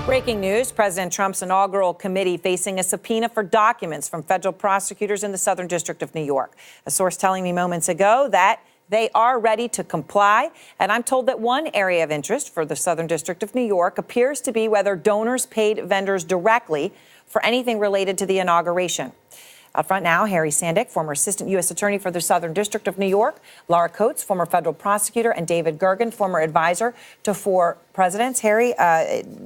Breaking news, President Trump's inaugural committee facing a subpoena for documents from federal prosecutors in the Southern District of New York. A source telling me moments ago that they are ready to comply. And I'm told that one area of interest for the Southern District of New York appears to be whether donors paid vendors directly for anything related to the inauguration. Up front now, Harry Sandick, former assistant U.S. attorney for the Southern District of New York, Laura Coates, former federal prosecutor, and David Gergen, former advisor to 4 presidents. Harry,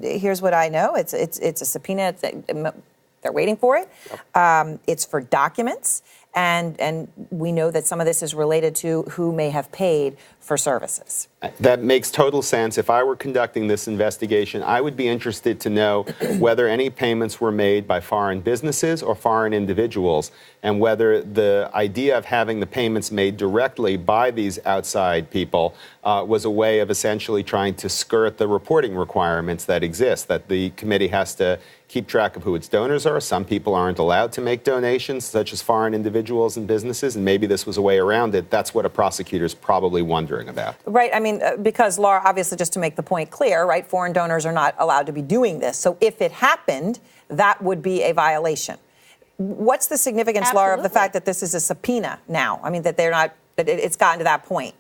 here's what I know. It's a subpoena. They're waiting for it. Yep. It's for documents. And we know that some of this is related to who may have paid for services. That makes total sense. If I were conducting this investigation, I would be interested to know whether any payments were made by foreign businesses or foreign individuals, and whether the idea of having the payments made directly by these outside people was a way of essentially trying to skirt the reporting requirements that exist, that the committee has to keep track of who its donors are. Some people aren't allowed to make donations, such as foreign individuals and businesses, and maybe this was a way around it. That's what a prosecutor's probably wondering about. Right. I mean, because, Laura, obviously, just to make the point clear, right, foreign donors are not allowed to be doing this. So if it happened, that would be a violation. What's the significance, Absolutely. Laura, of the fact that this is a subpoena now? I mean, that they're not, that it's gotten to that point.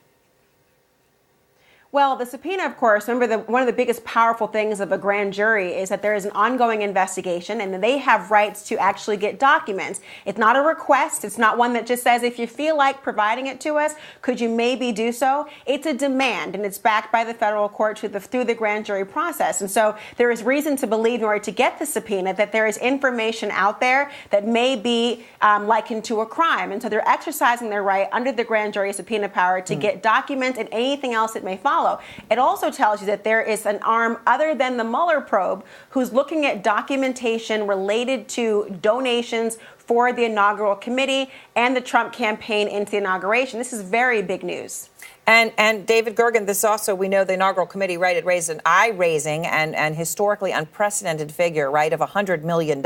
Well, the subpoena, of course, remember one of the biggest powerful things of a grand jury is that there is an ongoing investigation and they have rights to actually get documents. It's not a request. It's not one that just says, if you feel like providing it to us, could you maybe do so? It's a demand, and it's backed by the federal court through the grand jury process. And so there is reason to believe, in order to get the subpoena, that there is information out there that may be likened to a crime. And so they're exercising their right under the grand jury subpoena power to get documents and anything else that may follow. It also tells you that there is an arm other than the Mueller probe who's looking at documentation related to donations for the inaugural committee and the Trump campaign into the inauguration. This is very big news. And David Gergen, this also, we know the inaugural committee, right, it raised an eye-raising and historically unprecedented figure, right, of $100 million.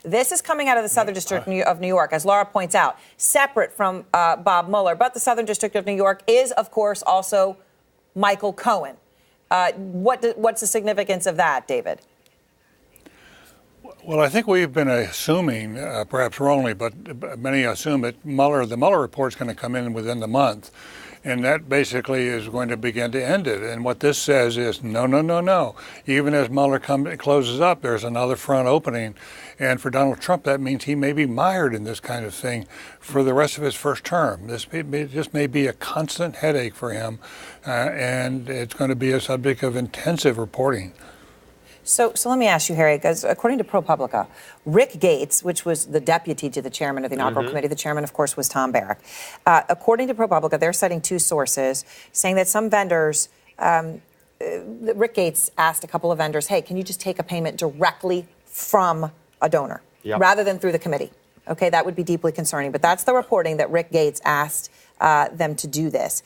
This is coming out of the Southern District of New York, as Laura points out, separate from Bob Mueller. But the Southern District of New York is, of course, also Michael Cohen. What's the significance of that, David? Well, I think we've been assuming, perhaps wrongly, but many assume that the Mueller report's going to come in within the month. And that basically is going to begin to end it. And what this says is, no. Even as Mueller closes up, there's another front opening. And for Donald Trump, that means he may be mired in this kind of thing for the rest of his first term. This may be a constant headache for him, and it's going to be a subject of intensive reporting. So let me ask you, Harry, because according to ProPublica, Rick Gates, which was the deputy to the chairman of the inaugural committee, the chairman, of course, was Tom Barrack. According to ProPublica, they're citing 2 sources saying that some vendors, Rick Gates asked a couple of vendors, hey, can you just take a payment directly from a donor rather than through the committee? Okay, that would be deeply concerning. But that's the reporting that Rick Gates asked them to do this.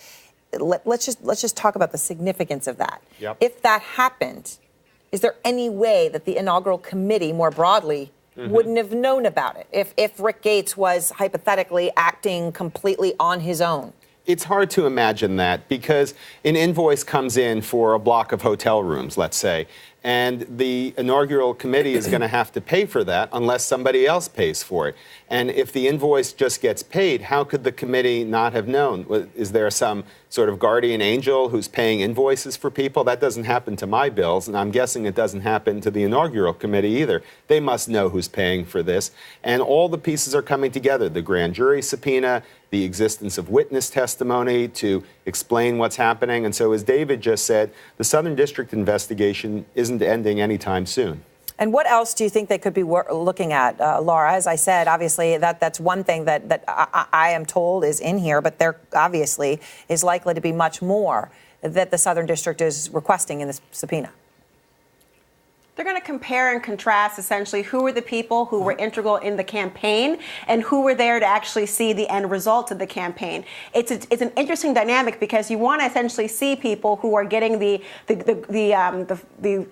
Let's just talk about the significance of that. Yep. If that happened, is there any way that the inaugural committee, more broadly, wouldn't have known about it if Rick Gates was hypothetically acting completely on his own? It's hard to imagine that, because an invoice comes in for a block of hotel rooms, let's say, and the inaugural committee is going to have to pay for that unless somebody else pays for it. And if the invoice just gets paid, how could the committee not have known? Is there some sort of guardian angel who's paying invoices for people? That doesn't happen to my bills, and I'm guessing it doesn't happen to the inaugural committee either. They must know who's paying for this. And all the pieces are coming together. The grand jury subpoena, the existence of witness testimony to explain what's happening. And so, as David just said, the Southern District investigation isn't ending anytime soon. And what else do you think they could be looking at, Laura? As I said, obviously, that's one thing that I am told is in here, but there obviously is likely to be much more that the Southern District is requesting in this subpoena. They're going to compare and contrast, essentially, who were the people who were integral in the campaign and who were there to actually see the end result of the campaign. It's an interesting dynamic, because you want to essentially see people who are getting the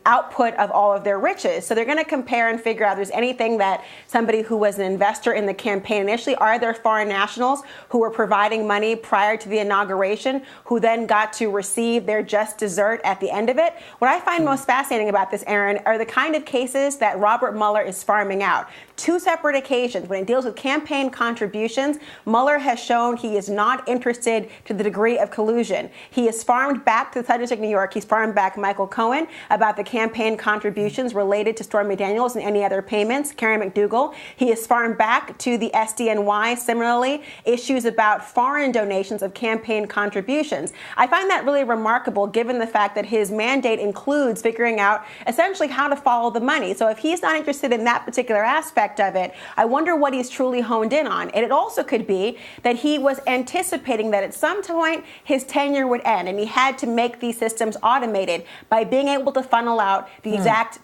output of all of their riches. So they're going to compare and figure out if there's anything that somebody who was an investor in the campaign initially, are there foreign nationals who were providing money prior to the inauguration who then got to receive their just dessert at the end of it? What I find most fascinating about this, Aaron, are are the kind of cases that Robert Mueller is farming out. Two separate occasions, when it deals with campaign contributions, Mueller has shown he is not interested to the degree of collusion. He has farmed back to the Southern District of New York. He's farmed back Michael Cohen about the campaign contributions related to Stormy Daniels and any other payments, Karen McDougal. He has farmed back to the SDNY, similarly, issues about foreign donations of campaign contributions. I find that really remarkable given the fact that his mandate includes figuring out essentially how to follow the money. So if he's not interested in that particular aspect of it, I wonder what he's truly honed in on. And it also could be that he was anticipating that at some point his tenure would end and he had to make these systems automated by being able to funnel out the exact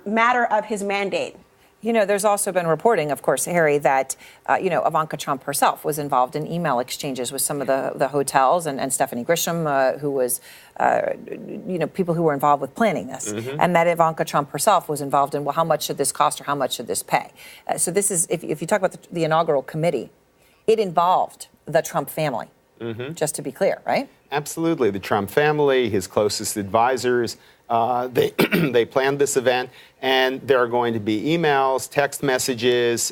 matter of his mandate. You know, there's also been reporting, of course, Harry, that, Ivanka Trump herself was involved in email exchanges with some of the hotels and Stephanie Grisham, who was, people who were involved with planning this. Mm-hmm. And that Ivanka Trump herself was involved in, well, how much should this cost or how much should this pay? So this is, if you talk about the inaugural committee, it involved the Trump family, just to be clear, right? Absolutely. The Trump family, his closest advisors, they planned this event, and there are going to be emails, text messages,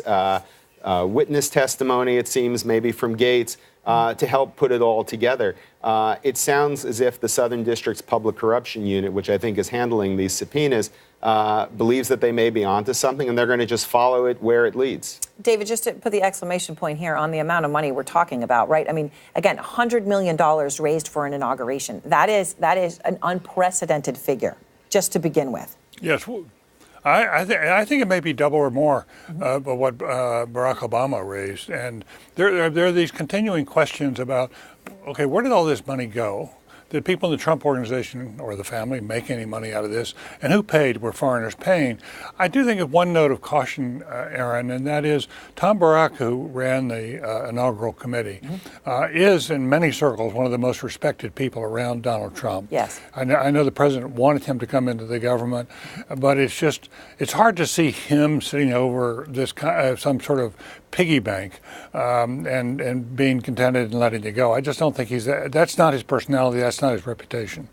witness testimony, it seems, maybe from Gates, to help put it all together. It sounds as if the Southern District's Public Corruption Unit, which I think is handling these subpoenas, believes that they may be onto something, and they're going to just follow it where it leads. David, just to put the exclamation point here on the amount of money we're talking about, right? I mean, again, $100 million raised for an inauguration. That is an unprecedented figure, just to begin with. Yes. I think it may be double or more of what Barack Obama raised. And there are these continuing questions about, okay, where did all this money go? Did people in the Trump organization or the family make any money out of this? And who paid? Were foreigners paying? I do think of one note of caution, Aaron, and that is Tom Barrack, who ran the inaugural committee, is in many circles one of the most respected people around Donald Trump. Yes. I know the president wanted him to come into the government, but it's hard to see him sitting over this some sort of piggy bank and being contented and letting it go. I just don't think that's not his personality. That's not his reputation.